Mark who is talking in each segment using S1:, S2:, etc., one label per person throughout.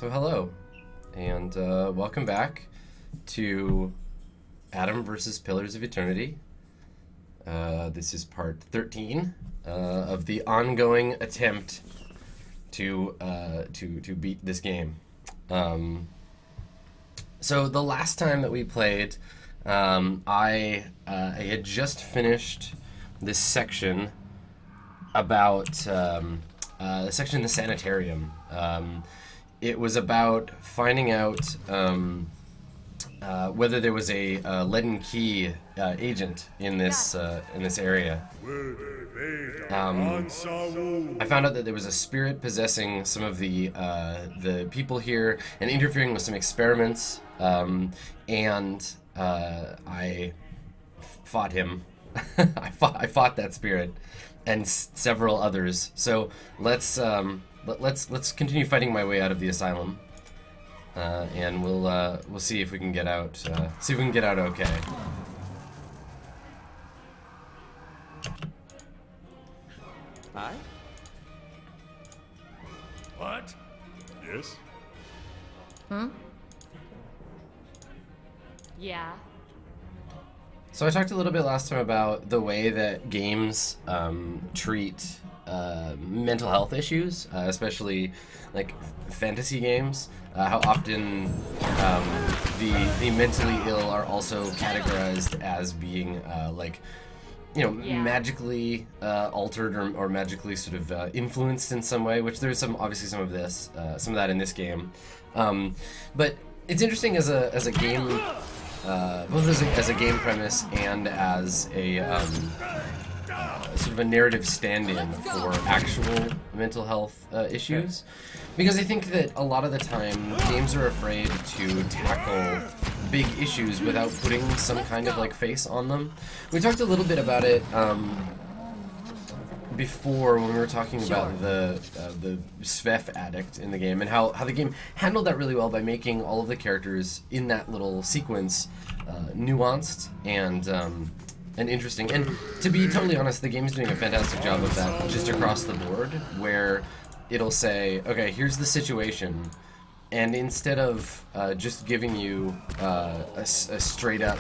S1: So hello, and welcome back to Adam versus Pillars of Eternity. This is part 13 of the ongoing attempt to beat this game. So the last time that we played, I had just finished this section about the section in the Sanitarium. It was about finding out whether there was a Leaden Key agent in this area. I found out that there was a spirit possessing some of the people here and interfering with some experiments, and I fought him. I fought that spirit and several others. So let's continue fighting my way out of the asylum, and we'll see if we can get out. See if we can get out okay.
S2: Hi.
S3: What? Yes?
S4: Hmm? Yeah.
S1: So I talked a little bit last time about the way that games treat mental health issues, especially like fantasy games. How often the mentally ill are also categorized as being magically altered or magically sort of influenced in some way. Which there's obviously some of that in this game, but it's interesting as a game. Both as a game premise and as a sort of a narrative stand-in for actual mental health issues, because I think that a lot of the time games are afraid to tackle big issues without putting some kind of like face on them. We talked a little bit about it before when we were talking about the Svef addict in the game, and how the game handled that really well by making all of the characters in that little sequence nuanced and interesting. And to be totally honest, the game's doing a fantastic job of that just across the board, where it'll say, okay, here's the situation, and instead of just giving you a straight up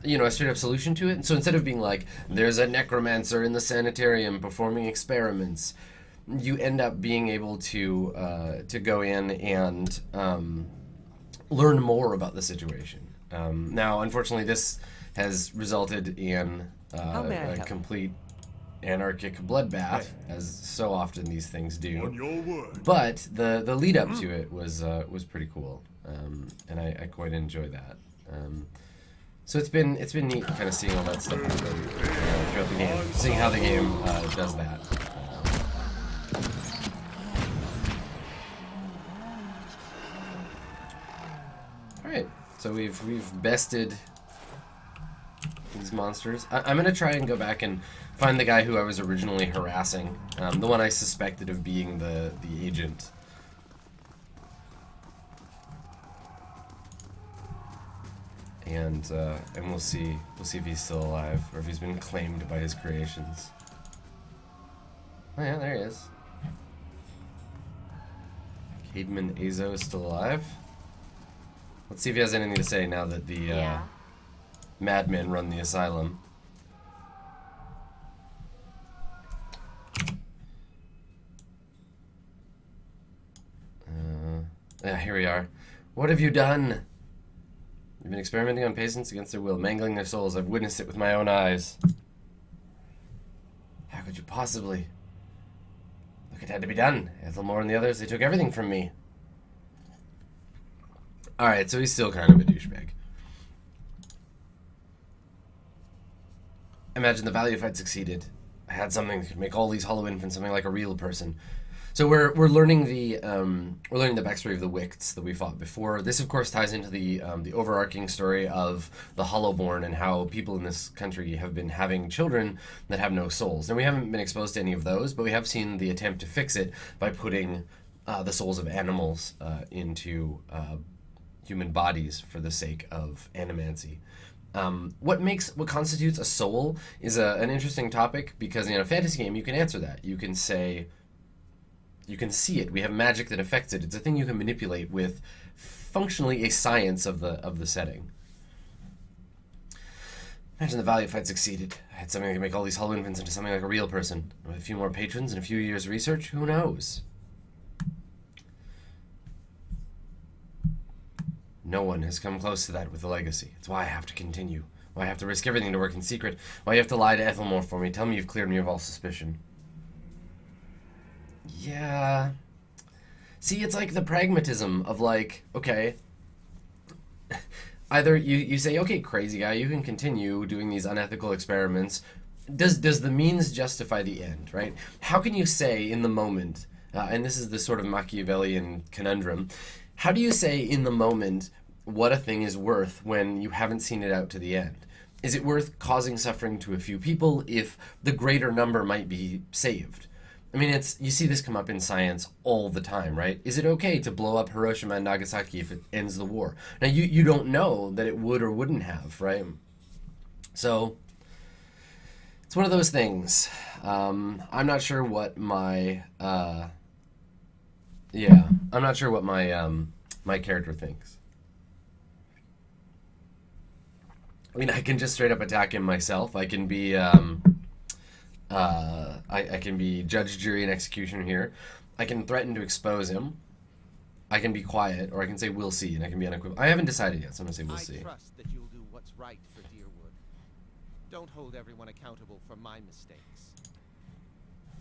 S1: a straight up solution to it. So instead of being like, there's a necromancer in the sanitarium performing experiments, you end up being able to go in and learn more about the the Now, unfortunately, this has resulted in a complete anarchic bloodbath, as so often these things do.
S3: On your word.
S1: But the lead up to it was pretty cool, and I quite enjoy that. So it's been neat kind of seeing all that stuff happen throughout the game, seeing how the game does that. All right, so we've bested these monsters. I'm gonna try and go back and find the guy who I was originally harassing, the one I suspected of being the agent. And we'll see if he's still alive or if he's been claimed by his creations. Oh yeah, there he is. Cadman Azo is still alive. Let's see if he has anything to say now that the madmen run the asylum. Yeah, here we are. What have you done? You've been experimenting on patients against their will, mangling their souls. I've witnessed it with my own eyes. How could you possibly? Look, it had to be done. Ethelmore and the others, they took everything from me. Alright, so he's still kind of a douchebag. Imagine the value if I'd succeeded. I had something that could make all these hollow infants something like a real person. So we're learning the backstory of the Wicts that we fought before. This, of course, ties into the overarching story of the Hollowborn and how people in this country have been having children that have no souls. Now, we haven't been exposed to any of those, but we have seen the attempt to fix it by putting the souls of animals into human bodies for the sake of animancy. What constitutes a soul is an interesting topic, because in a fantasy game you can answer that. You can say, You can see it. We have magic that affects it. It's a thing you can manipulate with functionally a science of the setting. Imagine the value if I'd succeeded. I had something that could make all these hollow infants into something like a real person. With a few more patrons and a few years of research, who knows? No one has come close to that with the legacy. It's why I have to continue. Why I have to risk everything to work in secret. Why you have to lie to Ethelmore for me. Tell me you've cleared me of all suspicion. Yeah. See, it's like the pragmatism of like, okay, either you say, okay, crazy guy, you can continue doing these unethical experiments. Does the means justify the end, right? How can you say in the moment, and this is the sort of Machiavellian conundrum, how do you say in the moment what a thing is worth when you haven't seen it out to the end? Is it worth causing suffering to a few people if the greater number might be saved? I mean, you see this come up in science all the time, right? Is it okay to blow up Hiroshima and Nagasaki if it ends the war? Now, you don't know that it would or wouldn't have, right? So, it's one of those things. I'm not sure what my, I'm not sure what my character thinks. I mean, I can just straight up attack him myself. I can be, I can be judge, jury, and executioner here. I can threaten to expose him. I can be quiet, or I can say we'll see, and I can be unequivocal. I haven't decided yet, so I'm gonna say we'll see.
S2: I trust that you'll do what's right for Deerwood. Don't hold everyone accountable for my mistakes.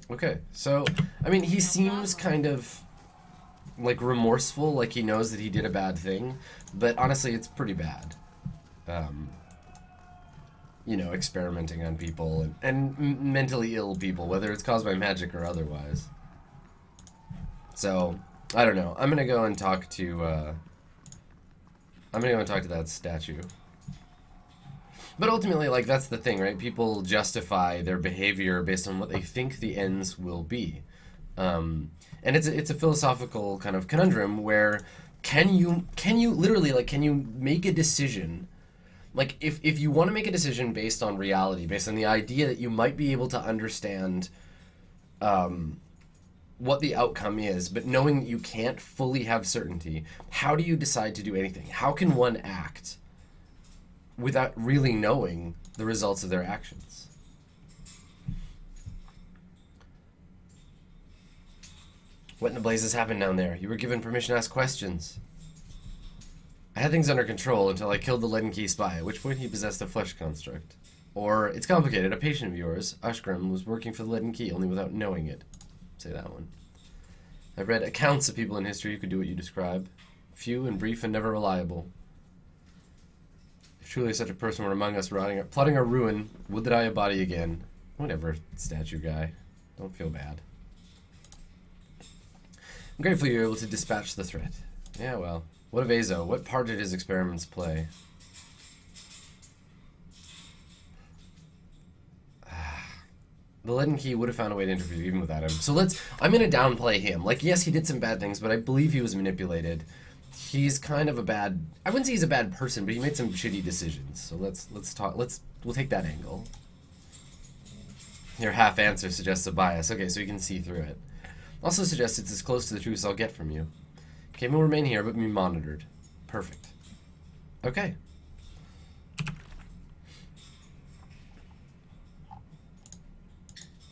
S1: Okay, so I mean, he seems kind of like remorseful, like he knows that he did a bad thing, but honestly, it's pretty bad. You know, experimenting on people and mentally ill people, whether it's caused by magic or otherwise. So, I don't know. I'm gonna go and talk to that statue. But ultimately, like, that's the thing, right? People justify their behavior based on what they think the ends will be. And it's a philosophical kind of conundrum where can you literally, like, can you make a decision? Like, if you want to make a decision based on reality, based on the idea that you might be able to understand what the outcome is, but knowing that you can't fully have certainty, how do you decide to do anything? How can one act without really knowing the results of their actions? What in the blazes happened down there? You were given permission to ask questions. I had things under control until I killed the Leaden Key spy, at which point he possessed a flesh construct. Or, it's complicated, a patient of yours, Ashgrim, was working for the Leaden Key, only without knowing it. Say that one. I've read accounts of people in history who could do what you describe. Few and brief and never reliable. If truly such a person were among us plotting our ruin, would that I embody again. Whatever, statue guy. Don't feel bad. I'm grateful you were able to dispatch the threat. Yeah, well. What of Azo? What part did his experiments play? The Leaden Key would have found a way to interview even without him. So I'm gonna downplay him. Like, yes, he did some bad things, but I believe he was manipulated. He's kind of a bad, I wouldn't say he's a bad person, but he made some shitty decisions. So we'll take that angle. Your half answer suggests a bias. Okay, so you can see through it. Also suggests it's as close to the truth as I'll get from you. Came will remain here, but be monitored. Perfect. Okay.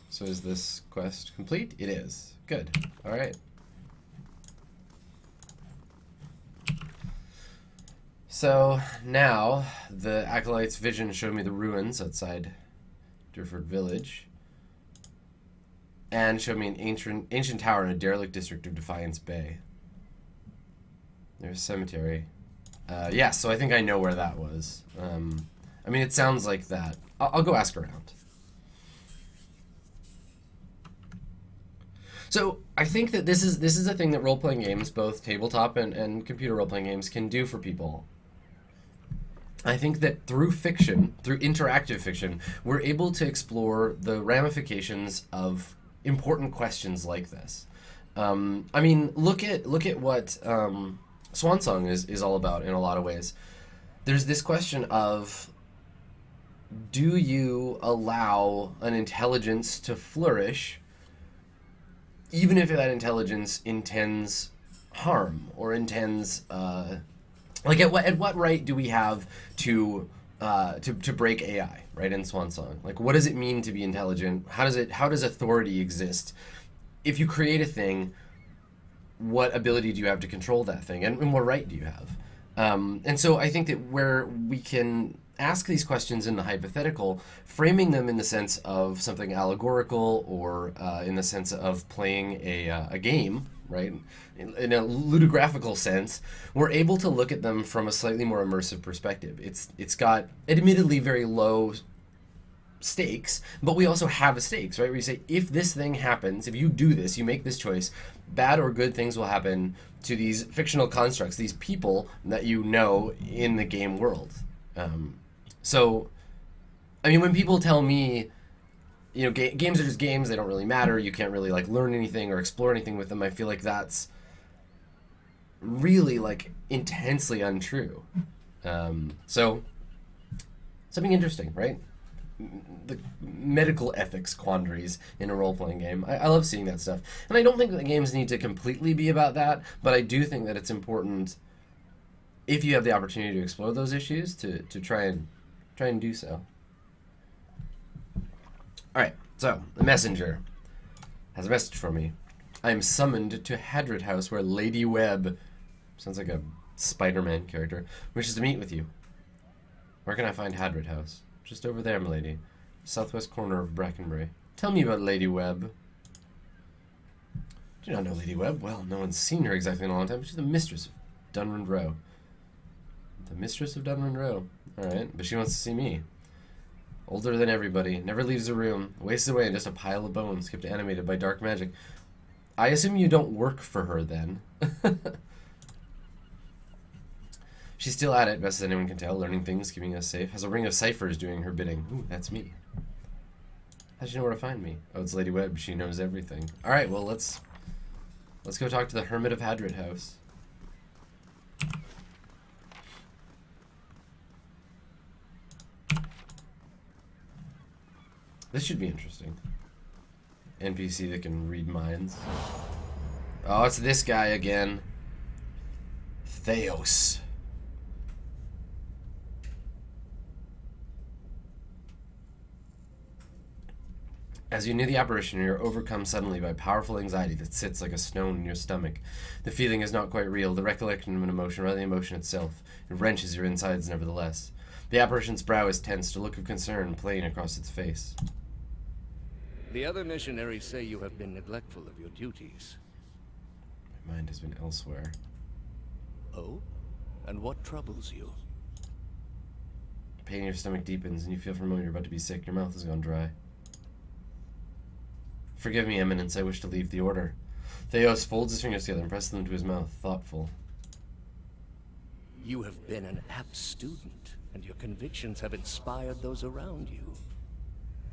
S1: So is this quest complete? It is. Good. Alright. So, now, the Acolyte's vision showed me the ruins outside Durford Village. And showed me an ancient tower in a derelict district of Defiance Bay. There's a cemetery. Yeah, so I think I know where that was. I mean, it sounds like that. I'll go ask around. So, I think that this is a thing that role-playing games, both tabletop and computer role-playing games, can do for people. I think that through fiction, through interactive fiction, we're able to explore the ramifications of important questions like this. I mean, look at what Swansong is all about in a lot of ways. There's this question of, do you allow an intelligence to flourish even if that intelligence intends harm or intends, like at what right do we have to break AI, right, in Swan Song? Like, what does it mean to be intelligent? How does authority exist? If you create a thing, what ability do you have to control that thing, and what right do you have? And so I think that where we can ask these questions in the hypothetical, framing them in the sense of something allegorical or in the sense of playing a game, right? In a ludographical sense, we're able to look at them from a slightly more immersive perspective. It's got admittedly very low stakes, but we also have the stakes, right? Where you say, if this thing happens, if you do this, you make this choice, bad or good things will happen to these fictional constructs, these people that you know in the game world. So, I mean, when people tell me, you know, games are just games, they don't really matter, you can't really, like, learn anything or explore anything with them, I feel like that's really, like, intensely untrue. So, something interesting, right? The medical ethics quandaries in a role-playing game. I love seeing that stuff. And I don't think that games need to completely be about that, but I do think that it's important, if you have the opportunity to explore those issues, to try and do so. Alright, so, the messenger has a message for me. I am summoned to Hadrid House, where Lady Webb, sounds like a Spider-Man character, wishes to meet with you. Where can I find Hadrid House? Just over there, m'lady. Southwest corner of Brackenbury. Tell me about Lady Webb. Do you not know Lady Webb? Well, no one's seen her exactly in a long time, but she's the mistress of Dunrand Row. The mistress of Dunrand Row. Alright, but she wants to see me. Older than everybody, never leaves the room, wastes away in just a pile of bones, kept animated by dark magic. I assume you don't work for her, then. She's still at it, best as anyone can tell, learning things, keeping us safe. Has a ring of ciphers doing her bidding. Ooh, that's me. How'd you know where to find me? Oh, it's Lady Webb. She knows everything. Alright, well, let's go talk to the Hermit of Hadrid House. This should be interesting. NPC that can read minds. Oh, it's this guy again. Theos. As you near the apparition, you're overcome suddenly by powerful anxiety that sits like a stone in your stomach. The feeling is not quite real, the recollection of an emotion, rather the emotion itself. It wrenches your insides nevertheless. The apparition's brow is tensed, a look of concern playing across its face.
S5: The other missionaries say you have been neglectful of your duties.
S1: My mind has been elsewhere.
S5: Oh? And what troubles you?
S1: Pain in your stomach deepens, and you feel for a moment you're about to be sick. Your mouth has gone dry. Forgive me, Eminence, I wish to leave the order. Theos folds his fingers together and presses them to his mouth, thoughtful.
S5: You have been an apt student, and your convictions have inspired those around you.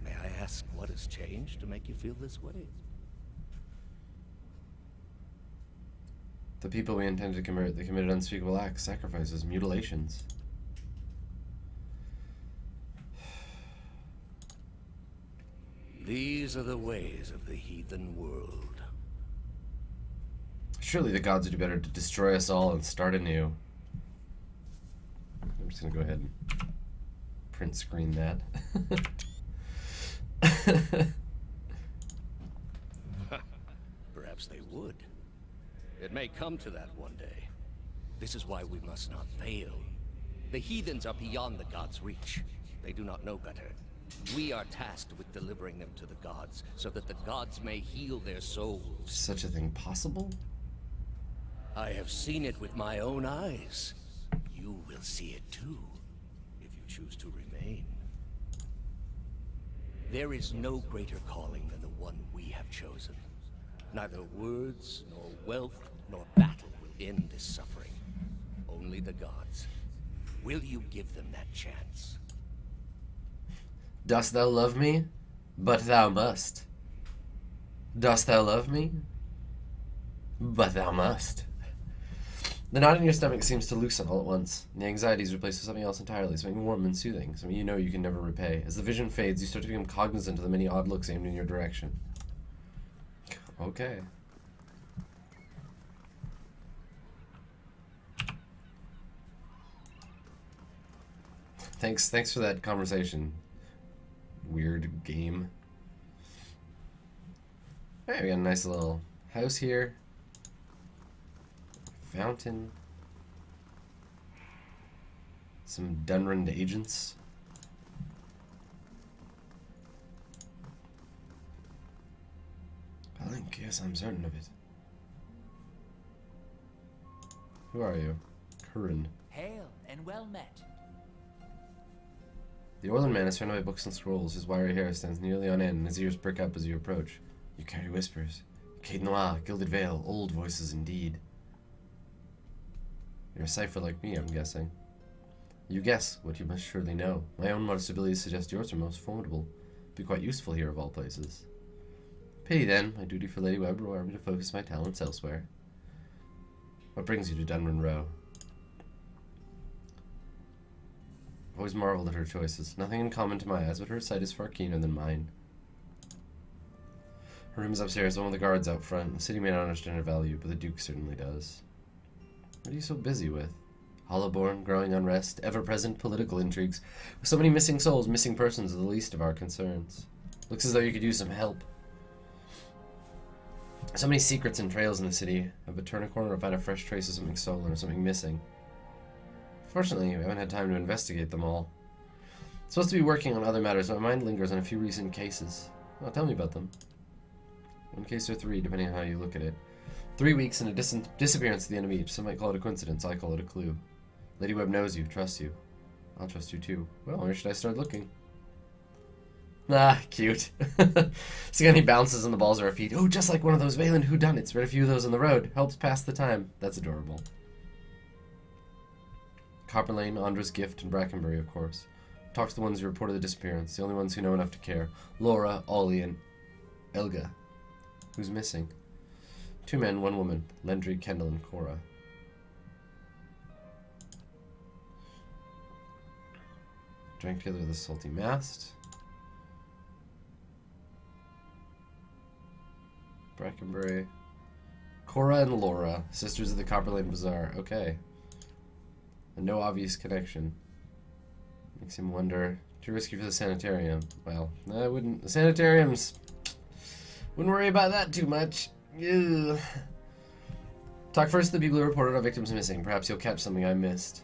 S5: May I ask what has changed to make you feel this way?
S1: The people we intended to convert, they committed unspeakable acts, sacrifices, mutilations.
S5: These are the ways of the heathen world.
S1: Surely the gods would do better to destroy us all and start anew. I'm just gonna go ahead and print screen that.
S5: Perhaps they would. It may come to that one day. This is why we must not fail. The heathens are beyond the gods' reach. They do not know better. We are tasked with delivering them to the gods, so that the gods may heal their souls.
S1: Such a thing possible?
S5: I have seen it with my own eyes. You will see it too, if you choose to remain. There is no greater calling than the one we have chosen. Neither words, nor wealth, nor battle will end this suffering. Only the gods. Will you give them that chance?
S1: Dost thou love me? But thou must. Dost thou love me? But thou must. The knot in your stomach seems to loosen all at once. The anxiety is replaced with something else entirely, something warm and soothing, something you know you can never repay. As the vision fades, you start to become cognizant of the many odd looks aimed in your direction. Okay. Thanks for that conversation. Weird game. Alright, we got a nice little house here. Fountain. Some Dunrand agents. Link, yes, I'm certain of it. Who are you? Curran.
S6: Hail and well met.
S1: The Orland man is surrounded by books and scrolls. His wiry hair stands nearly on end, and his ears prick up as you approach. You carry whispers. Cade Noir, Gilded Veil, old voices indeed. You're a cipher like me, I'm guessing. You guess what you must surely know. My own modest abilities suggest yours are most formidable. Be quite useful here of all places. Pity then, my duty for Lady Webb required me to focus my talents elsewhere. What brings you to Dunran Row? I've always marveled at her choices. Nothing in common to my eyes, but her sight is far keener than mine. Her room is upstairs, one with the guards out front. The city may not understand her value, but the Duke certainly does. What are you so busy with? Hollowborn, growing unrest, ever-present political intrigues. With so many missing souls, missing persons are the least of our concerns. Looks as though you could use some help. So many secrets and trails in the city. I would turn a corner and find a fresh trace of something stolen or something missing. Fortunately, we haven't had time to investigate them all. I'm supposed to be working on other matters, but my mind lingers on a few recent cases. Well, tell me about them. One case or three, depending on how you look at it. 3 weeks and a disappearance at the end of each. Some might call it a coincidence, I call it a clue. Lady Webb knows you, trusts you. I'll trust you too. Well, where should I start looking? Ah, cute. See, he bounces and the balls are her feet. Oh, just like one of those Valen whodunits. Read a few of those on the road. Helps pass the time. That's adorable. Copper Lane, Andra's Gift, and Brackenbury, of course. Talk to the ones who reported the disappearance. The only ones who know enough to care. Laura, Ollie, and Elga. Who's missing? 2 men, 1 woman. Lendry, Kendall, and Cora. Drank together with a salty mast. Brackenbury. Cora and Laura, sisters of the Copper Lane Bazaar. Okay. And no obvious connection. Makes him wonder. Too risky for the Sanitarium. Well, I wouldn't. The Sanitariums. Wouldn't worry about that too much. Ugh. Talk first to the people who reported our victims missing. Perhaps you'll catch something I missed.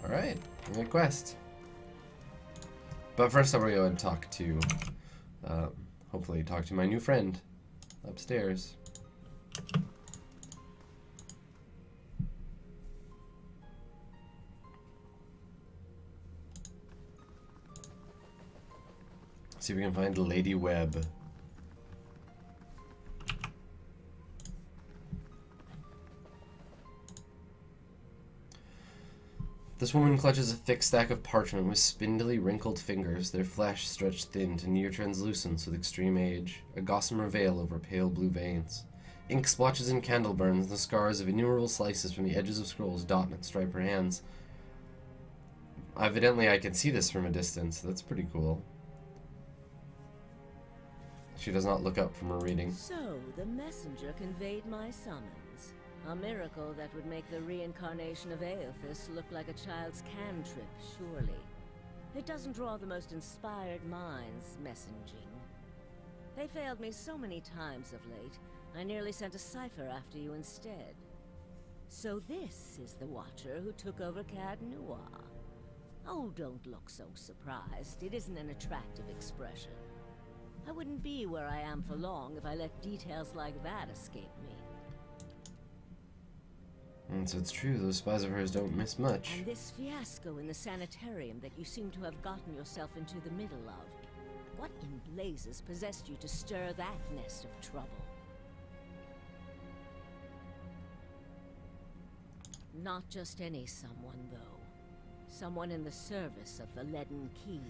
S1: Alright. My quest. But first I'm going to go and talk to... hopefully talk to my new friend upstairs. See if we can find Lady Webb. This woman clutches a thick stack of parchment with spindly, wrinkled fingers, their flesh stretched thin to near translucence with extreme age, a gossamer veil over pale blue veins. Ink splotches and candle burns, the scars of innumerable slices from the edges of scrolls dot and stripe her hands. Evidently I can see this from a distance. That's pretty cool. She does not look up from her reading.
S7: So, the messenger conveyed my summons. A miracle that would make the reincarnation of Aethys look like a child's cantrip, surely. It doesn't draw the most inspired minds, messaging. They failed me so many times of late, I nearly sent a cipher after you instead. So this is the Watcher who took over Cadman Azo. Oh, don't look so surprised. It isn't an attractive expression. I wouldn't be where I am for long if I let details like that escape me.
S1: And so it's true, those spies of hers don't miss much.
S7: And this fiasco in the Sanitarium that you seem to have gotten yourself into the middle of. What in blazes possessed you to stir that nest of trouble? Not just any someone, though. Someone in the service of the Leaden Key.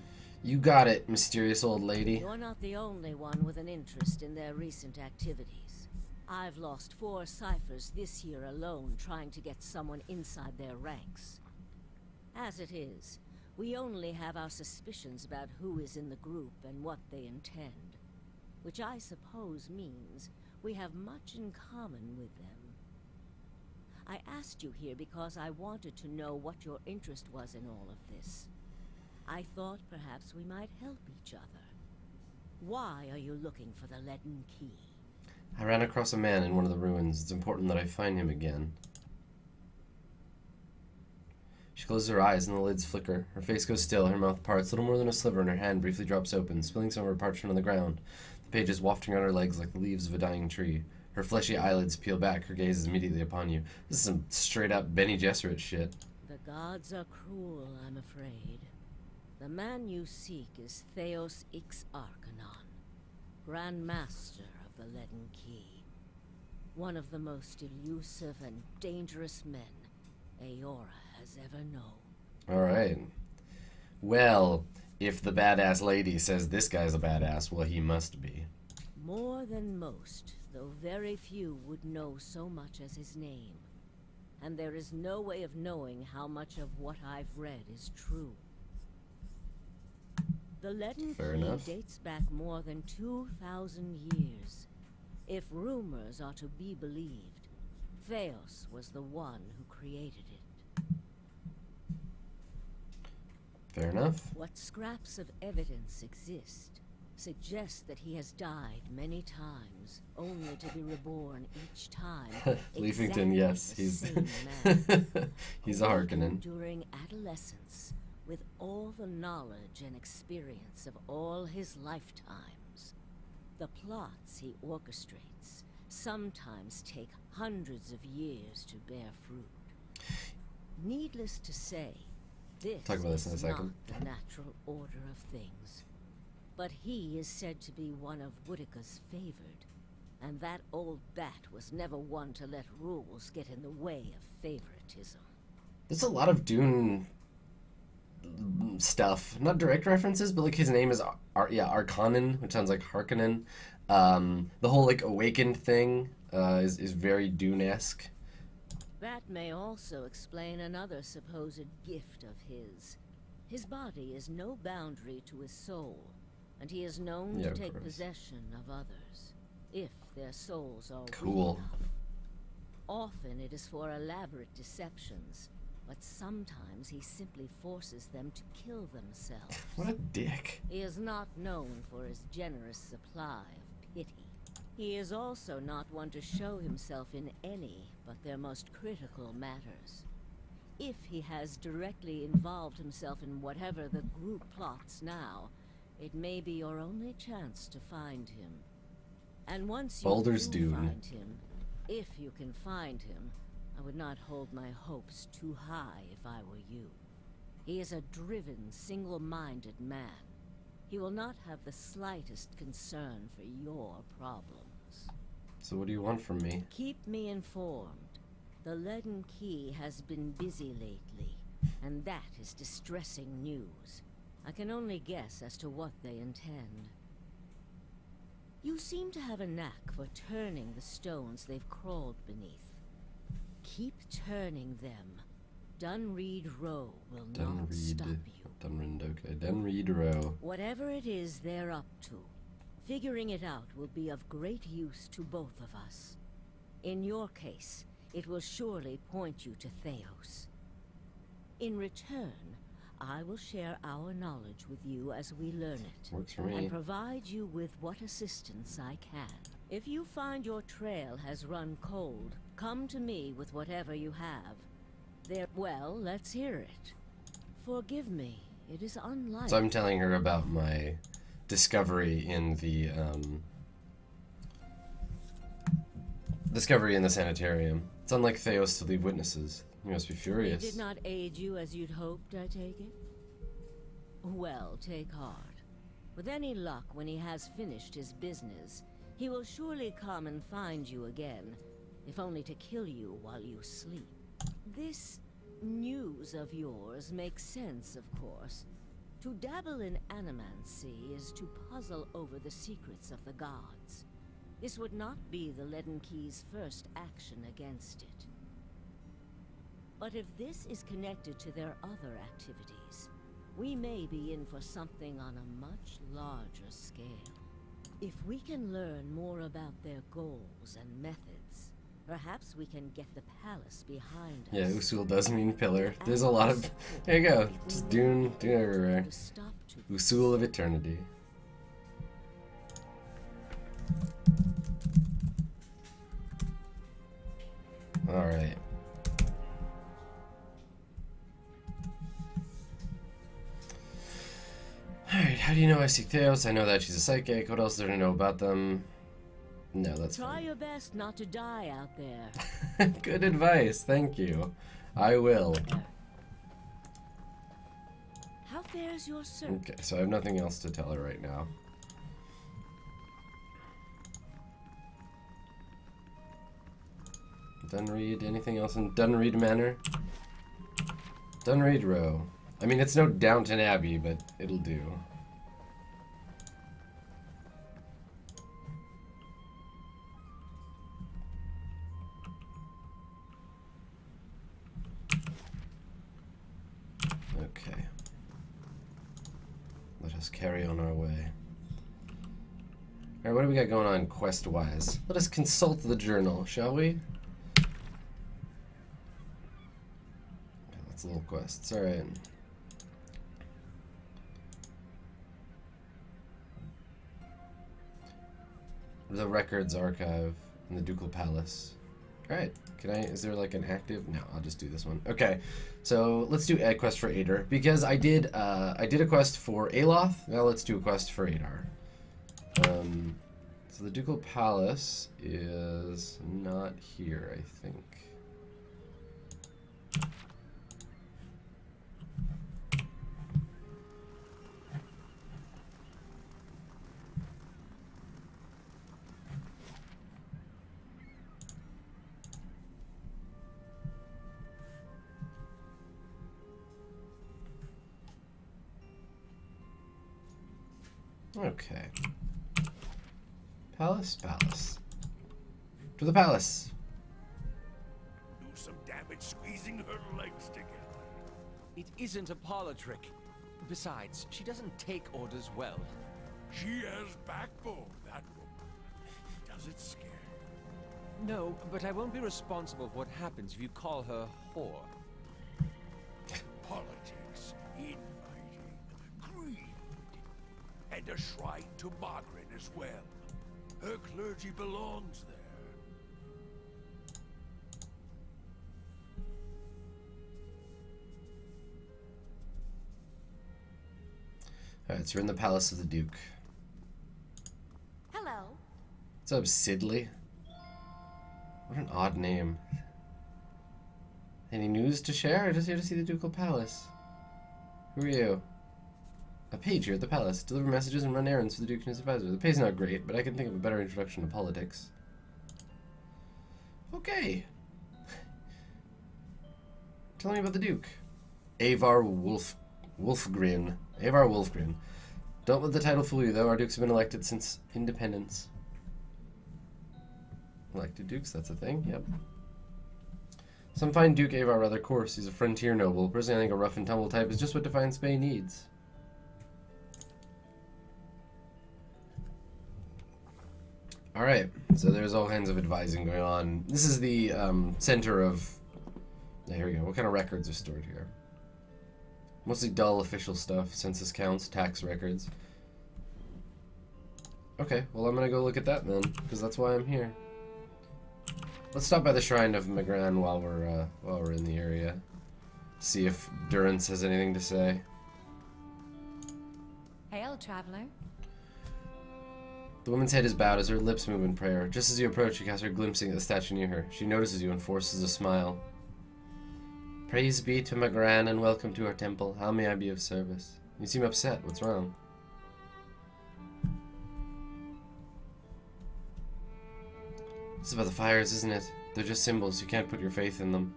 S1: You got it, mysterious old lady.
S7: You're not the only one with an interest in their recent activities. I've lost 4 ciphers this year alone trying to get someone inside their ranks. As it is, we only have our suspicions about who is in the group and what they intend. which I suppose means we have much in common with them. I asked you here because I wanted to know what your interest was in all of this. I thought perhaps we might help each other. Why are you looking for the Leaden Key?
S1: I ran across a man in one of the ruins. It's important that I find him again. She closes her eyes and the lids flicker. Her face goes still, her mouth parts, little more than a sliver, and her hand briefly drops open, spilling some of her parchment on the ground. The pages wafting on her legs like the leaves of a dying tree. Her fleshy eyelids peel back, her gaze is immediately upon you. This is some straight-up Benny Gesserit shit.
S7: The gods are cruel, I'm afraid. The man you seek is Theos Ix Arcanon, Grand Master of the Leaden Key. One of the most elusive and dangerous men Aora has ever known.
S1: Alright. Well, if the badass lady says this guy's a badass, well, he must be.
S7: More than most, though very few would know so much as his name. And there is no way of knowing how much of what I've read is true. The Leaden Key dates back more than 2,000 years. If rumors are to be believed, Theos was the one who created it.
S1: Fair enough.
S7: What scraps of evidence exist suggest that he has died many times, only to be reborn each time.
S1: Leafington,
S7: exactly
S1: yes,
S7: the
S1: he's
S7: same man.
S1: he's a Harkonnen.
S7: During adolescence, with all the knowledge and experience of all his lifetimes. The plots he orchestrates sometimes take hundreds of years to bear fruit. Needless to say, this
S1: Talk about this in a
S7: is not
S1: second.
S7: the natural order of things. But he is said to be one of Woodica's favored, and that old bat was never one to let rules get in the way of favoritism.
S1: There's a lot of Dune stuff, not direct references, but like his name is Arcanon, which sounds like Harkonnen. The whole like awakened thing is very Dune-esque.
S7: That may also explain another supposed gift of his. His body is no boundary to his soul, and he is known to take possession of others, if their souls are weak enough. Often it is for elaborate deceptions, but sometimes he simply forces them to kill themselves.
S1: What a dick.
S7: He is not known for his generous supply of pity. He is also not one to show himself in any but their most critical matters. If he has directly involved himself in whatever the group plots now, it may be your only chance to find him. And once you
S1: Baldur's
S7: do
S1: Dune.
S7: find him, if you can find him, I would not hold my hopes too high if I were you. He is a driven, single-minded man. He will not have the slightest concern for your problems.
S1: So what do you want from me?
S7: Keep me informed. The Leaden Key has been busy lately, and that is distressing news. I can only guess as to what they intend. You seem to have a knack for turning the stones they've crawled beneath. Keep turning them. Dunreed Row will not stop you.
S1: Dunreed Row.
S7: Whatever it is they're up to, figuring it out will be of great use to both of us. In your case, it will surely point you to Theos. In return, I will share our knowledge with you as we learn it.
S1: Works for me.
S7: And provide you with what assistance I can. If you find your trail has run cold, come to me with whatever you have. Well, let's hear it. Forgive me, it is unlike...
S1: So I'm telling her about my discovery in the Sanitarium. It's unlike Theos to leave witnesses. You must be furious.
S7: He did not aid you as you'd hoped, I take it? Well, take heart. With any luck, when he has finished his business, he will surely come and find you again, if only to kill you while you sleep. This news of yours makes sense, of course. To dabble in animancy is to puzzle over the secrets of the gods. This would not be the Leaden Key's first action against it. But if this is connected to their other activities, we may be in for something on a much larger scale. If we can learn more about their goals and methods, perhaps we can get the palace behind us.
S1: Yeah, Usul does mean pillar. There's a lot of... There you go. Just Dune everywhere. Usul of Eternity. Alright. Alright, how do you know I seek Theos? I know that she's a psychic. What else is there to know about them? No, that's
S7: Try
S1: fine.
S7: your best not to die out there.
S1: Good advice, thank you. I will.
S7: How fares your search?
S1: Okay, so I have nothing else to tell her right now. Dunreed, anything else in Dunreed Manor? Dunreed Row. I mean, it's no Downton Abbey, but it'll do. Okay. Let us carry on our way. Alright, what do we got going on quest-wise? Let us consult the journal, shall we? That's little quests, alright. The records archive in the Ducal Palace. Alright, is there like an active? No, I'll just do this one. Okay, so let's do a quest for Adar, because I did a quest for Aloth, now let's do a quest for Adar. So the Ducal Palace is not here, I think. Okay. Palace. To the palace.
S3: Do some damage squeezing her legs together.
S6: It isn't a parlor trick. Besides, she doesn't take orders well.
S3: She has backbone, that woman. Does it scare you?
S6: No, but I won't be responsible for what happens if you call her whore.
S3: Politics, infighting, greed, and a shrine to Margaret as well. Her clergy belongs there.
S1: Alright, so we're in the palace of the Duke.
S4: Hello.
S1: What's up, Sidley? What an odd name. Any news to share? Just here to see the Ducal Palace. Who are you? A page here at the palace. Deliver messages and run errands for the Duke and his advisor. The pay's not great, but I can think of a better introduction to politics. Okay. Tell me about the Duke. Avar Wolfgren. Avar Wolfgren. Don't let the title fool you, though. Our Dukes have been elected since independence. Elected Dukes, that's a thing, yep. Some find Duke Avar rather coarse. He's a frontier noble. Personally, I think a rough and tumble type is just what Defiance Bay needs. Alright, so there's all kinds of advising going on. This is the center of... Here we go. What kind of records are stored here? Mostly dull official stuff. Census counts, tax records. Okay, well I'm gonna go look at that then, because that's why I'm here. Let's stop by the Shrine of Magran while we're in the area. See if Durance has anything to say.
S4: Hail, traveler.
S1: The woman's head is bowed as her lips move in prayer. Just as you approach, you cast her glimpsing at the statue near her. She notices you and forces a smile. Praise be to Magran and welcome to our temple. How may I be of service? You seem upset. What's wrong? It's about the fires, isn't it? They're just symbols. You can't put your faith in them.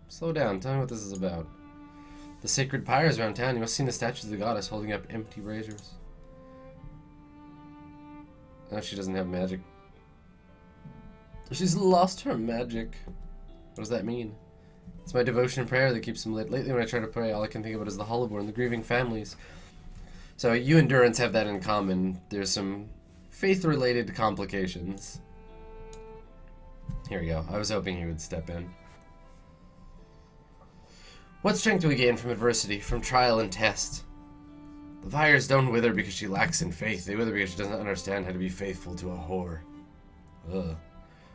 S1: Slow down. Tell me what this is about. The sacred pyres around town. You must have seen the statues of the goddess holding up empty braziers. Oh, she doesn't have magic. She's lost her magic. What does that mean? It's my devotion and prayer that keeps them lit. Lately when I try to pray, all I can think about is the Hollowborn, the grieving families. So you and Durance have that in common. There's some faith-related complications. Here we go. I was hoping he would step in. What strength do we gain from adversity, from trial and test? The fires don't wither because she lacks in faith. They wither because she doesn't understand how to be faithful to a whore. Ugh.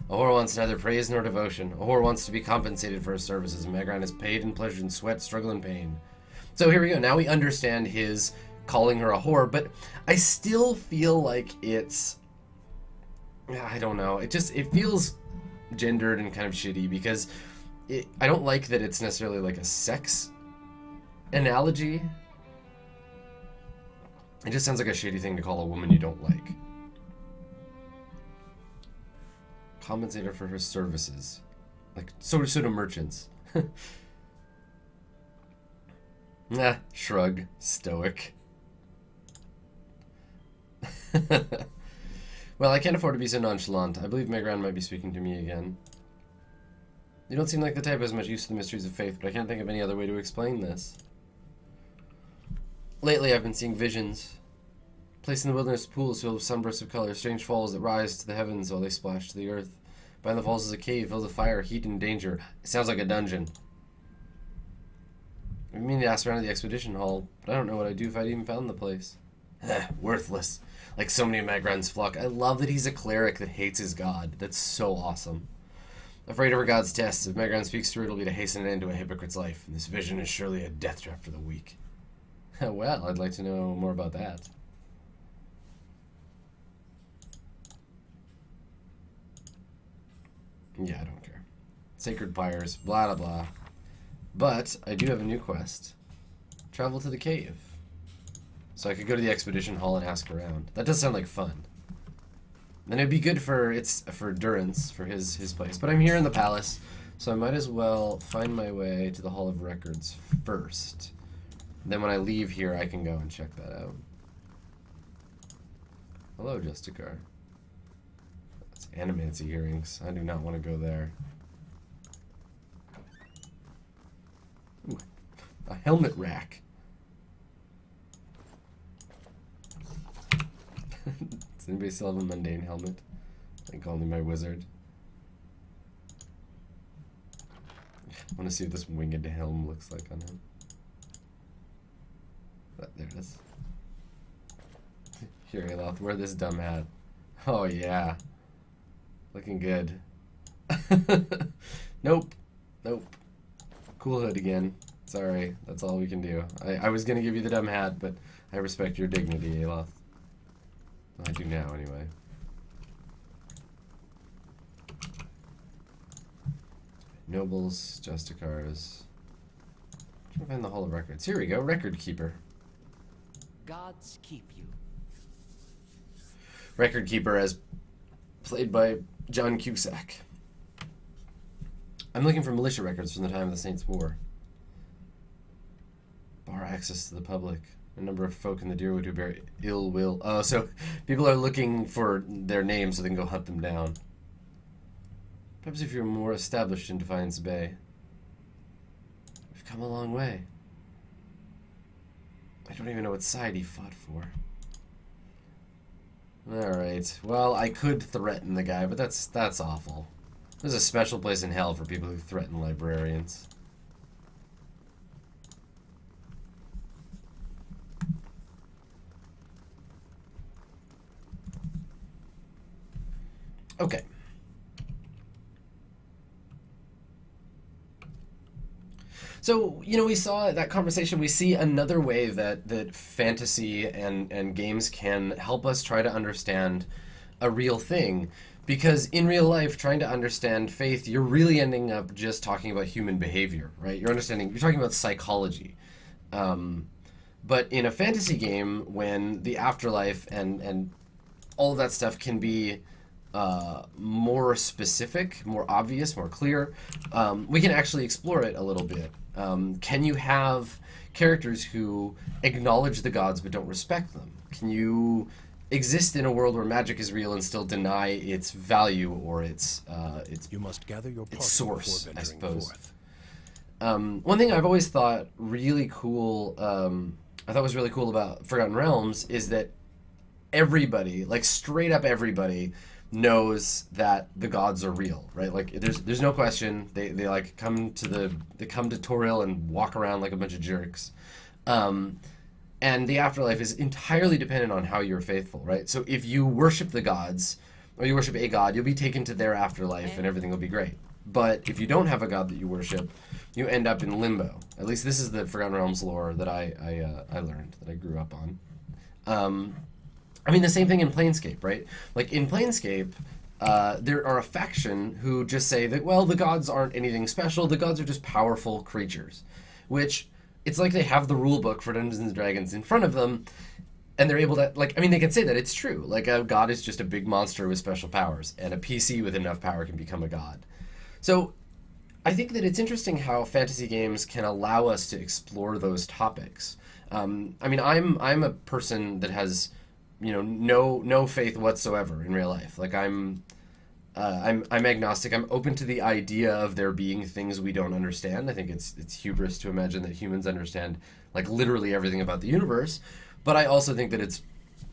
S1: A whore wants neither praise nor devotion. A whore wants to be compensated for her services. Magran is paid in pleasure and sweat, struggle and pain. So here we go. Now we understand his calling her a whore, but I still feel like it's... I don't know. It feels gendered and kind of shitty because I don't like that it's necessarily like a sex analogy. It just sounds like a shitty thing to call a woman you don't like. Compensate her for her services. Like, so do merchants. Nah, shrug. Stoic. Well, I can't afford to be so nonchalant. I believe Megran might be speaking to me again. You don't seem like the type who has much use for the mysteries of faith, but I can't think of any other way to explain this. Lately, I've been seeing visions. Placed in the wilderness pools filled with sunbursts of color, strange falls that rise to the heavens while they splash to the earth. Behind the falls is a cave filled with fire, heat, and danger. It sounds like a dungeon. I mean to ask around at the expedition hall, but I don't know what I'd do if I'd even found the place. Worthless. Like so many of Magran's flock. I love that he's a cleric that hates his god. That's so awesome. Afraid of her god's tests. If Magran speaks through, it'll be to hasten an end to a hypocrite's life. And this vision is surely a death trap for the weak. Well, I'd like to know more about that. Yeah, I don't care. Sacred pyres, blah, blah, blah. But I do have a new quest. Travel to the cave. So I could go to the expedition hall and ask around. That does sound like fun. And it'd be good for Durance, for his place. But I'm here in the palace, so I might as well find my way to the Hall of Records first. Then when I leave here, I can go and check that out. Hello, Justicar. That's animancy hearings. I do not want to go there. Ooh, a helmet rack. Does anybody still have a mundane helmet? I think only my wizard. I want to see what this winged helm looks like on him. There it is. Here, Aloth, wear this dumb hat. Oh, yeah. Looking good. Nope. Nope. Cool hood again. Sorry, that's all we can do. I was going to give you the dumb hat, but I respect your dignity, Aloth. I do now, anyway. Nobles, Justicars. I'm trying to find the Hall of Records. Here we go, Record Keeper.
S6: Gods keep you.
S1: Record Keeper as played by John Cusack. I'm looking for militia records from the time of the Saints' War. Bar access to the public. A number of folk in the Deerwood who bear ill will. Oh, so people are looking for their names so they can go hunt them down. Perhaps if you're more established in Defiance Bay. We've come a long way. I don't even know what side he fought for. Alright, well, I could threaten the guy, but that's awful. There's a special place in hell for people who threaten librarians. Okay. So, you know, we saw that conversation, we see another way that fantasy and games can help us try to understand a real thing. Because in real life, trying to understand faith, you're really ending up just talking about human behavior, right? You're talking about psychology. But in a fantasy game, when the afterlife and all of that stuff can be more specific, more obvious, more clear, we can actually explore it a little bit. Can you have characters who acknowledge the gods but don't respect them? Can you exist in a world where magic is real and still deny its value or its
S3: You must gather your
S1: its source, I suppose.
S3: Forth.
S1: One thing I've always thought really cool, I thought was really cool about Forgotten Realms is that everybody, like straight up everybody, knows that the gods are real, right? Like there's no question. They like come to Toril and walk around like a bunch of jerks. And the afterlife is entirely dependent on how you're faithful, right? So if you worship the gods, or you worship a god, you'll be taken to their afterlife and everything will be great. But if you don't have a god that you worship, you end up in limbo. At least this is the Forgotten Realms lore that I learned, that I grew up on. I mean, the same thing in Planescape, right? Like, in Planescape, there are a faction who just say that, well, the gods aren't anything special, the gods are just powerful creatures. Which, it's like they have the rule book for Dungeons & Dragons in front of them, and they're able to, like, I mean, they can say that it's true. Like, a god is just a big monster with special powers, and a PC with enough power can become a god. So, I think that it's interesting how fantasy games can allow us to explore those topics. I mean, I'm a person that has, you know, no faith whatsoever in real life. Like, I'm agnostic. I'm open to the idea of there being things we don't understand. I think it's hubris to imagine that humans understand, like, literally everything about the universe. But I also think that it's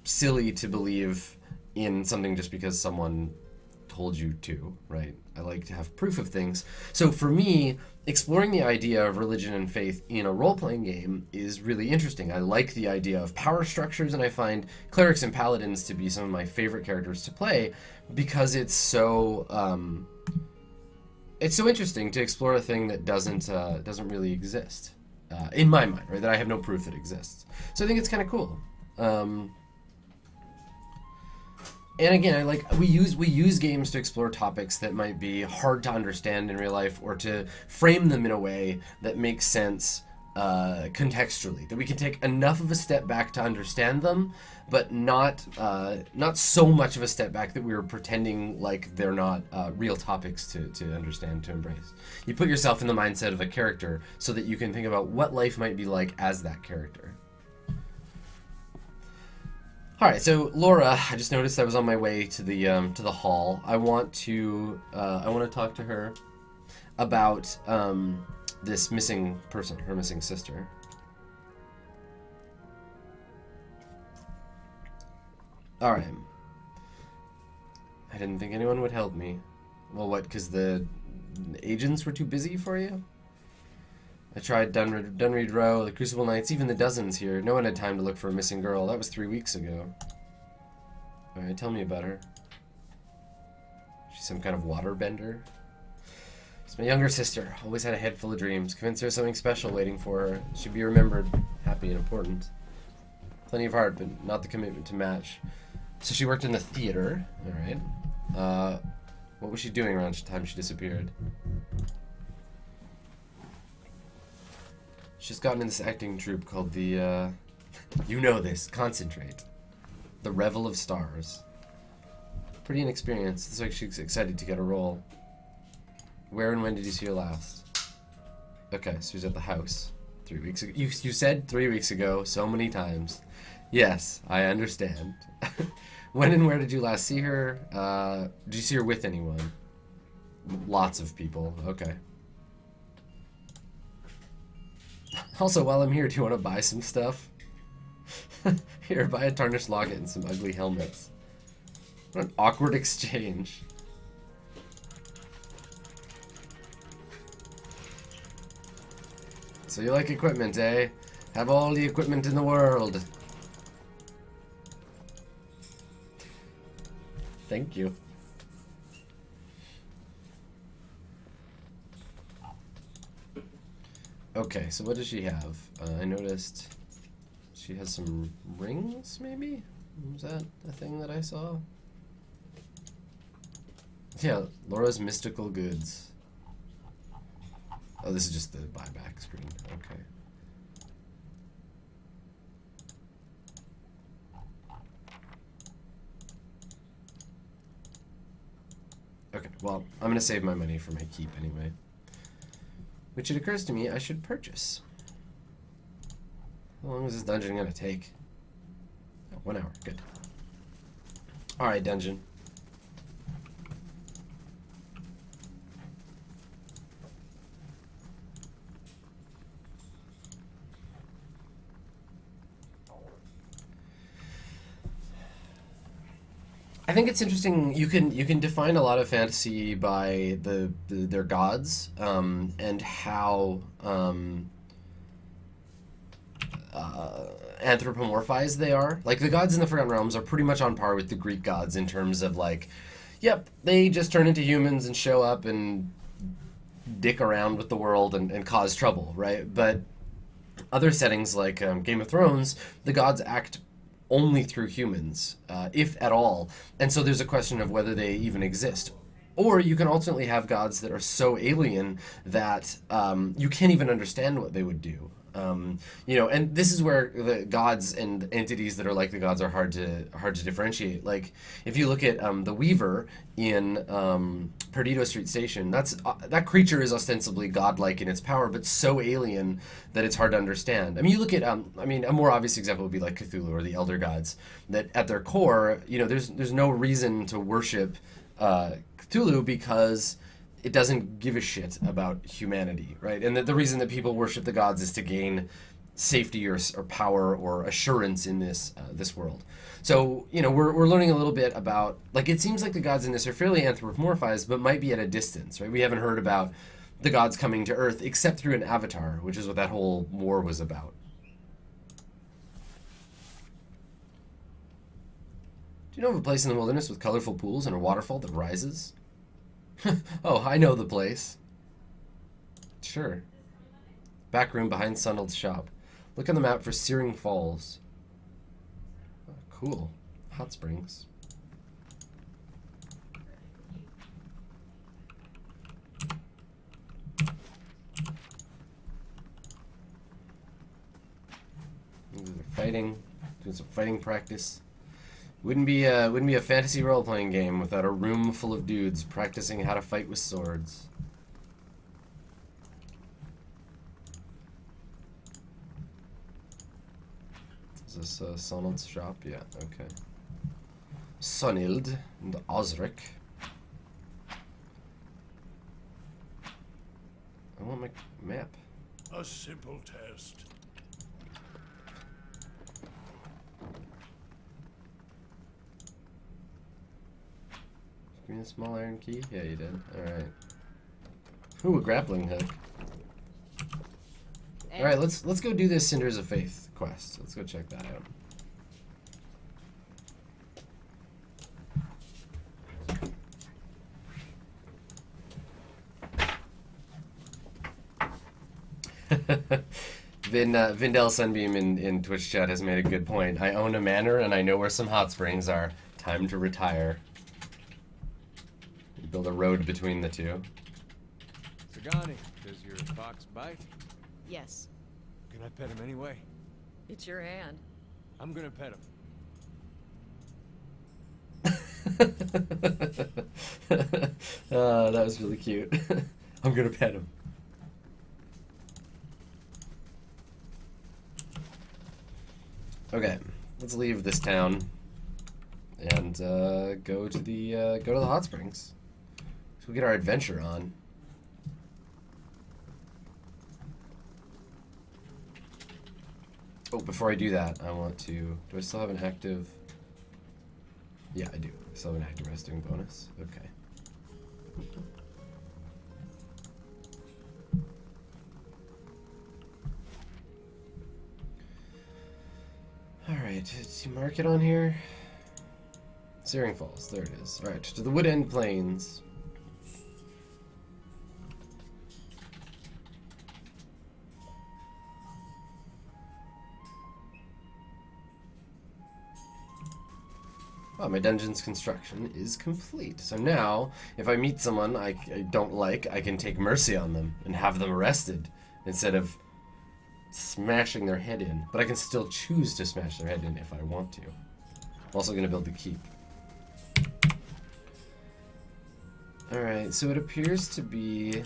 S1: silly to believe in something just because someone told you to, right? I like to have proof of things. So for me, exploring the idea of religion and faith in a role-playing game is really interesting. I like the idea of power structures, and I find clerics and paladins to be some of my favorite characters to play because it's so interesting to explore a thing that doesn't really exist in my mind, right? That I have no proof that exists. So I think it's kind of cool. And again, we use games to explore topics that might be hard to understand in real life, or to frame them in a way that makes sense contextually. That we can take enough of a step back to understand them, but not so much of a step back that we're pretending like they're not real topics to understand, to embrace. You put yourself in the mindset of a character so that you can think about what life might be like as that character. All right, so Laura, I just noticed I was on my way to the hall. I want to talk to her about this missing person, her missing sister. All right. I didn't think anyone would help me. Well, what? Because the agents were too busy for you? I tried Dunreed Row, the Crucible Knights, even the Dozens here. No one had time to look for a missing girl. That was 3 weeks ago. Alright, tell me about her. She's some kind of water bender? She's my younger sister. Always had a head full of dreams. Convinced there's something special waiting for her. She'd be remembered. Happy and important. Plenty of heart, but not the commitment to match. So she worked in the theater. Alright. What was she doing around the time she disappeared? She's gotten in this acting troupe called the, you know this, Concentrate. The Revel of Stars. Pretty inexperienced. Looks like she's excited to get a role. Where and when did you see her last? Okay, so she was at the house 3 weeks ago. You said 3 weeks ago so many times. Yes, I understand. When and where did you last see her? Did you see her with anyone? Lots of people. Okay. Also, while I'm here, do you want to buy some stuff? Here, buy a tarnished locket and some ugly helmets. What an awkward exchange. So you like equipment, eh? Have all the equipment in the world. Thank you. Okay, so what does she have? I noticed she has some rings, maybe? Was that a thing that I saw? Yeah, Laura's Mystical Goods. Oh, this is just the buyback screen. Okay. Okay, well, I'm gonna save my money for my keep anyway. Which it occurs to me I should purchase. How long is this dungeon gonna take? Oh, 1 hour, good. Alright, dungeon. I think it's interesting. You can define a lot of fantasy by their gods, and how anthropomorphized they are. Like, the gods in the Forgotten Realms are pretty much on par with the Greek gods in terms of, like, yep, they just turn into humans and show up and dick around with the world and cause trouble, right? But other settings like Game of Thrones, the gods act only through humans, if at all. And so there's a question of whether they even exist. Or you can ultimately have gods that are so alien that you can't even understand what they would do. You know, and this is where the gods and entities that are like the gods are hard to differentiate. Like, if you look at the Weaver in Perdido Street Station, that creature is ostensibly godlike in its power, but so alien that it's hard to understand. I mean, you look at I mean, a more obvious example would be like Cthulhu or the Elder Gods, that at their core, you know, there's no reason to worship Cthulhu because it doesn't give a shit about humanity, right? And the reason that people worship the gods is to gain safety or power or assurance in this world. So, you know, we're learning a little bit about, like, it seems like the gods in this are fairly anthropomorphized, but might be at a distance, right? We haven't heard about the gods coming to Earth except through an avatar, which is what that whole war was about. Do you know of a place in the wilderness with colorful pools and a waterfall that rises? Oh, I know the place. Sure. Back room behind Sundeld's shop. Look on the map for Searing Falls. Oh, cool. Hot springs. Fighting. Doing some fighting practice. Wouldn't be a fantasy role-playing game without a room full of dudes practicing how to fight with swords. Is this Sonald's shop? Yeah, okay. Sonild and Osric. I want my map.
S3: A simple test.
S1: Give me a small iron key? Yeah, you did. Alright. Ooh, a grappling hook. Alright, let's go do this Cinders of Faith quest. Let's go check that out. Vindel Sunbeam in Twitch chat has made a good point. I own a manor and I know where some hot springs are. Time to retire. Build a road between the two.
S6: Sagani, does your fox bite?
S4: Yes.
S6: Can I pet him anyway?
S4: It's your hand.
S6: I'm gonna pet him.
S1: That was really cute. I'm gonna pet him. Okay, let's leave this town and go to the hot springs. So we get our adventure on. Oh, before I do that, I want to... Do I still have an active... Yeah, I do. I still have an active resting bonus. Okay. Alright, did you mark it on here? Searing Falls, there it is. Alright, to the Wood End Plains. Well, my dungeon's construction is complete. So now, if I meet someone I don't like, I can take mercy on them and have them arrested instead of smashing their head in. But I can still choose to smash their head in if I want to. I'm also going to build the keep. Alright, so it appears to be...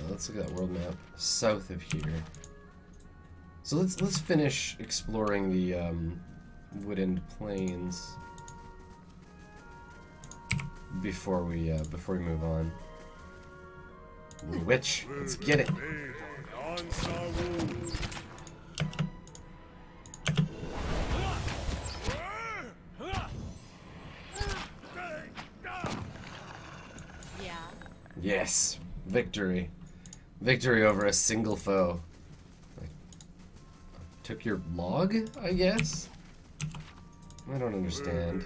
S1: let's look at that world map. South of here. So let's finish exploring the Wood End Plains before we move on. Witch, let's get it. Yes, victory. Victory over a single foe. I took your log, I guess? I don't understand.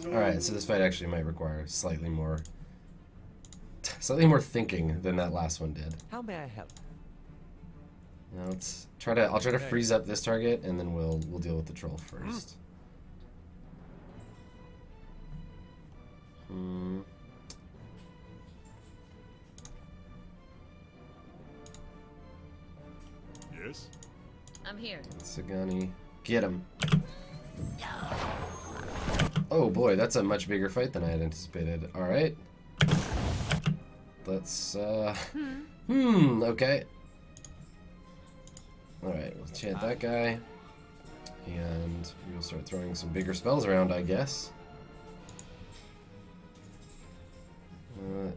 S1: Alright, so this fight actually might require slightly more thinking than that last one did.
S6: How may I help?
S1: Now let's try to I'll try to freeze up this target and then we'll deal with the troll first.
S3: Yes?
S4: I'm here.
S1: Sagani, get him. Oh boy, that's a much bigger fight than I had anticipated. Alright. Let's, okay. Alright, we'll chant that guy. And we'll start throwing some bigger spells around, I guess.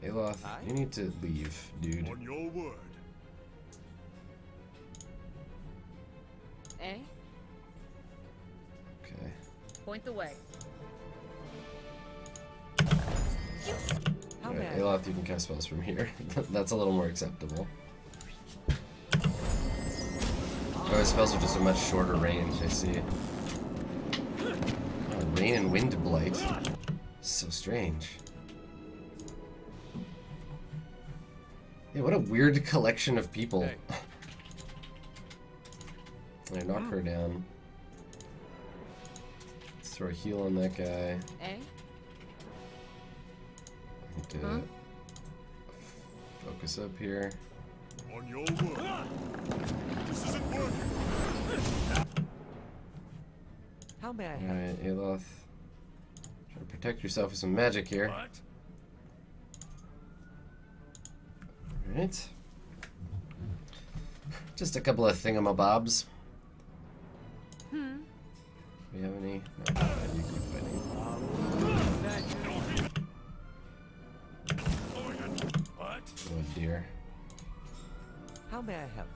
S1: Aloth, you need to leave, dude.
S3: On your word.
S4: Eh?
S1: Okay.
S4: Point the way.
S6: How may
S1: Alright,
S6: I
S1: Aloth, you can cast spells from here. That's a little more acceptable. Oh, his spells are just a much shorter range, I see. Oh, rain and wind blight. So strange. Yeah, what a weird collection of people.
S6: Hey.
S1: I knock her down. Let's throw a heal on that guy.
S4: Eh?
S1: Need to focus up here.
S3: On your word. This isn't working.
S6: How may I help?
S1: Alright, Aloth. Try to protect yourself with some magic here.
S3: What?
S1: Alright. Just a couple of thingamabobs. Do we have any? No, you keep fighting.
S3: What?
S1: Oh dear.
S6: How may I help?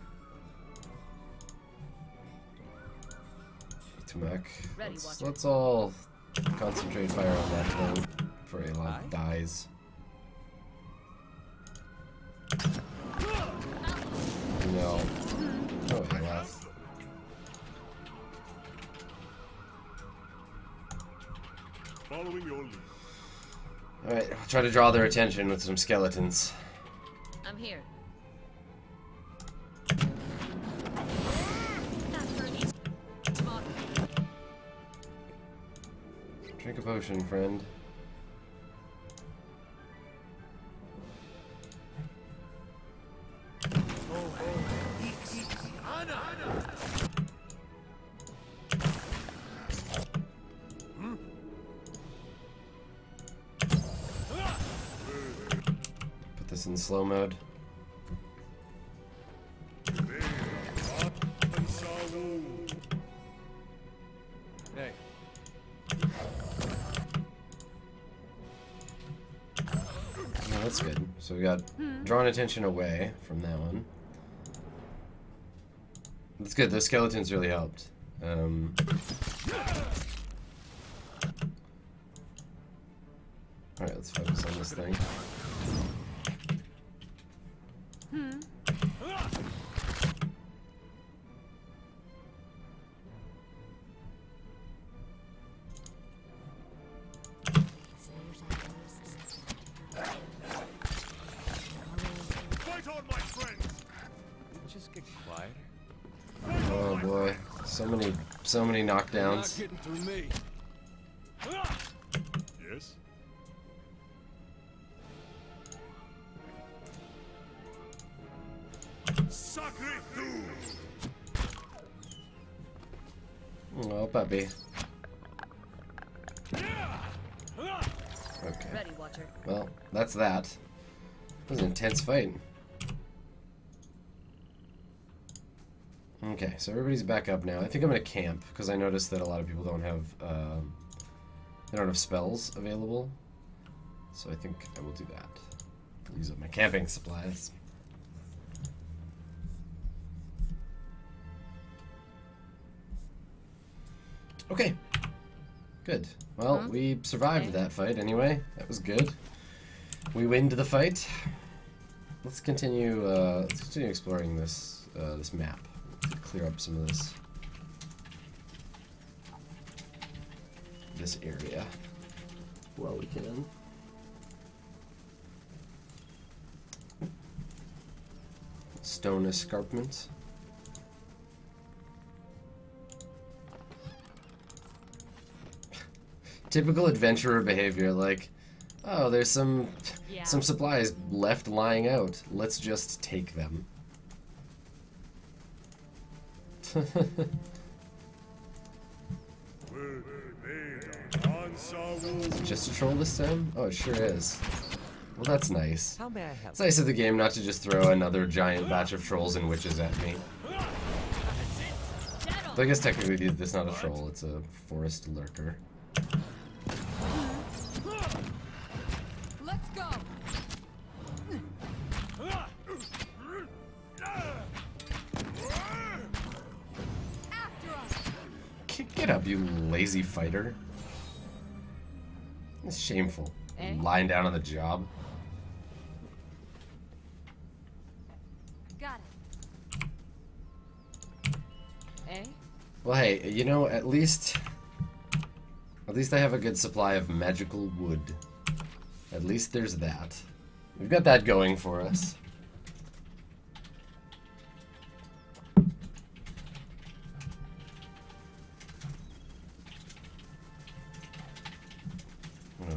S1: Tamak.
S4: Ready, Watcher.
S1: Let's all concentrate fire on that thing before Aloth dies. No. Oh, Aloth.
S3: Following your lead.
S1: Alright, I'll try to draw their attention with some skeletons.
S4: I'm here.
S1: Drink a potion, friend. Put this in slow mode.
S6: Hey.
S1: Oh, that's good. So we got drawn attention away from that one. That's good. Those skeletons really helped. Alright, let's focus on this thing.
S3: Fight on, my friends!
S6: Just get quiet.
S1: Oh boy. So many
S6: Not
S1: knockdowns.
S6: getting through me.
S3: Yes? Sacre tu!
S1: Oh, puppy. Okay.
S4: Ready, Watcher.
S1: Well, that's that. It was an intense fight. Okay, so everybody's back up now. I think I'm gonna camp because I noticed that a lot of people don't have spells available. So I think I will do that. Use up my camping supplies. Okay. Good. Well, we survived that fight anyway. That was good. We win to the fight. Let's continue exploring this this map. Let's clear up some of this area while we can. Stone escarpment. Typical adventurer behavior, like, oh, there's some supplies left lying out. Let's just take them. Is it just a troll this time? Oh, it sure is. Well, that's nice.
S6: How may I help?
S1: It's nice of the game not to just throw another giant batch of trolls and witches at me. Though I guess technically this is not a troll, it's a forest lurker.
S8: Let's go.
S1: Get up, you lazy fighter. It's shameful. Lying down on the job.
S8: Got it.
S1: Well, hey, you know, at least I have a good supply of magical wood. At least there's that. We've got that going for us.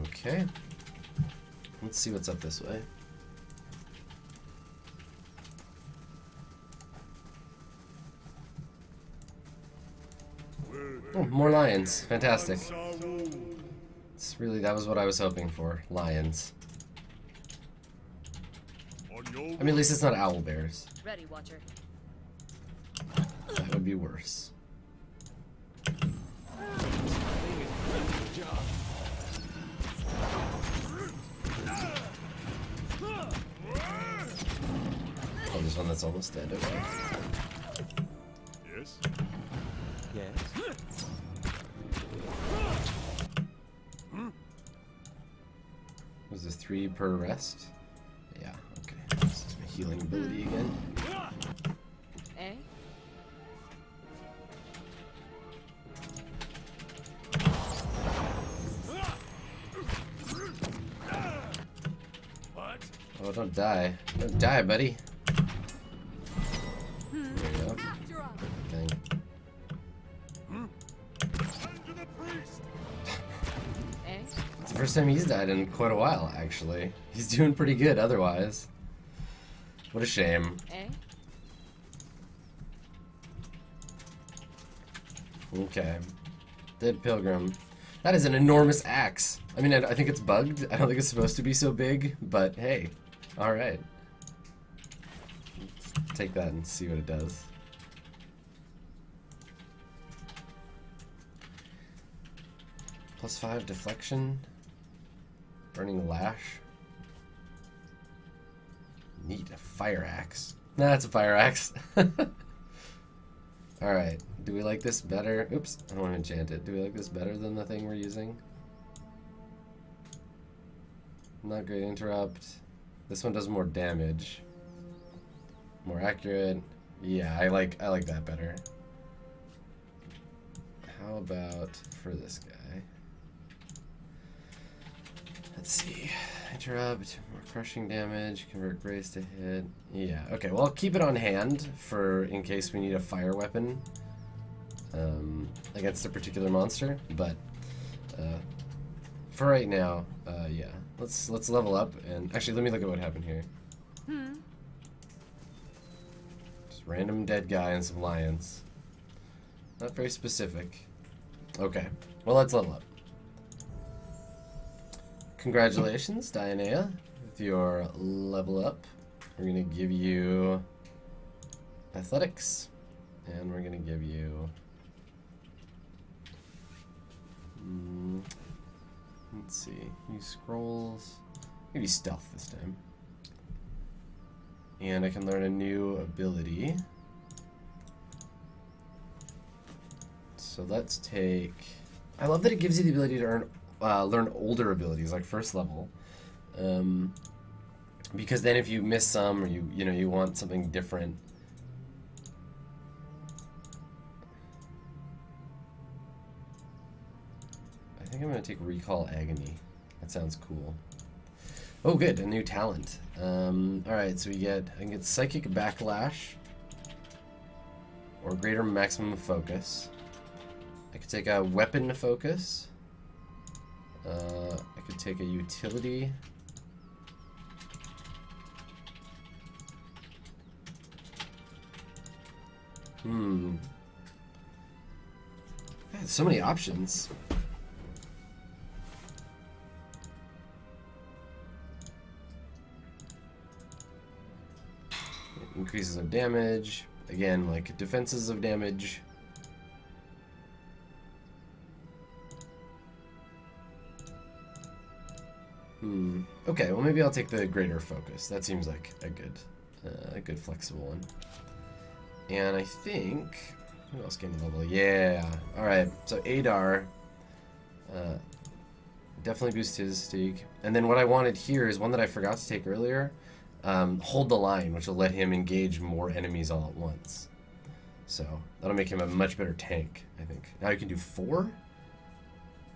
S1: Okay. Let's see what's up this way. Oh, more lions. Fantastic. It's really, that was what I was hoping for. Lions. I mean, at least it's not owl bears.
S4: Ready, Watcher.
S1: That would be worse. Oh, there's one that's almost dead. Okay.
S3: Yes?
S6: Yes.
S1: Was this 3 per rest? Yeah, okay. This is my healing ability again.
S3: What?
S1: Oh, don't die. Don't die, buddy. There you go. Dang. It's the first time he's died in quite a while, actually. He's doing pretty good otherwise. What a shame. Okay. Dead Pilgrim. That is an enormous axe. I mean, I think it's bugged. I don't think it's supposed to be so big, but hey. Alright. Take that and see what it does. +5 deflection. Burning lash. Neat, a fire axe. Nah, it's a fire axe. Alright, do we like this better? Oops, I don't want to enchant it. Do we like this better than the thing we're using? Not great interrupt. This one does more damage. More accurate. Yeah, I like that better. How about for this guy? Let's see. Interrupt, more crushing damage, convert grace to hit. Yeah, okay, well I'll keep it on hand for in case we need a fire weapon against a particular monster, but for right now, yeah. Let's level up and actually let me look at what happened here. Just random dead guy and some lions. Not very specific. Okay, well let's level up. Congratulations, Dianea, with your level up. We're gonna give you athletics, and we're gonna give you let's see, use scrolls. Maybe stealth this time. And I can learn a new ability. So let's take. I love that it gives you the ability to learn older abilities, like first level. Because then if you miss some, or you want something different. I think I'm gonna take Recall Agony. That sounds cool. Oh, good, a new talent. Alright, so I can get Psychic Backlash, or Greater Maximum Focus. I could take a Weapon Focus. I could take a Utility. God, so many options. Increases of damage. Again, like defenses of damage. Okay, well maybe I'll take the Greater Focus. That seems like a good flexible one. And I think, who else gained a level? Yeah. All right. So Adar, definitely boost his Steak. And then what I wanted here is one that I forgot to take earlier. Hold the Line, which will let him engage more enemies all at once. So that'll make him a much better tank, I think. Now you can do 4.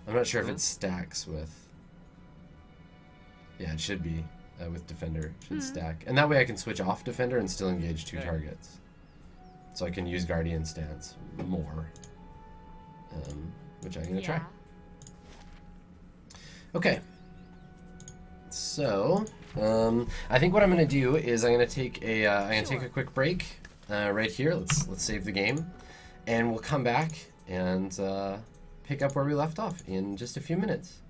S1: I'm not sure if it stacks with. Yeah, it should be with Defender. It should stack, and that way I can switch off Defender and still engage 2 targets. So I can use Guardian Stance more, which I'm gonna try. Okay. So I think what I'm gonna do is I'm gonna take a quick break right here. Let's save the game, and we'll come back and pick up where we left off in just a few minutes.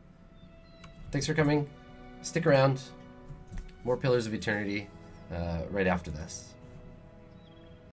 S1: Thanks for coming. Stick around. More Pillars of Eternity right after this.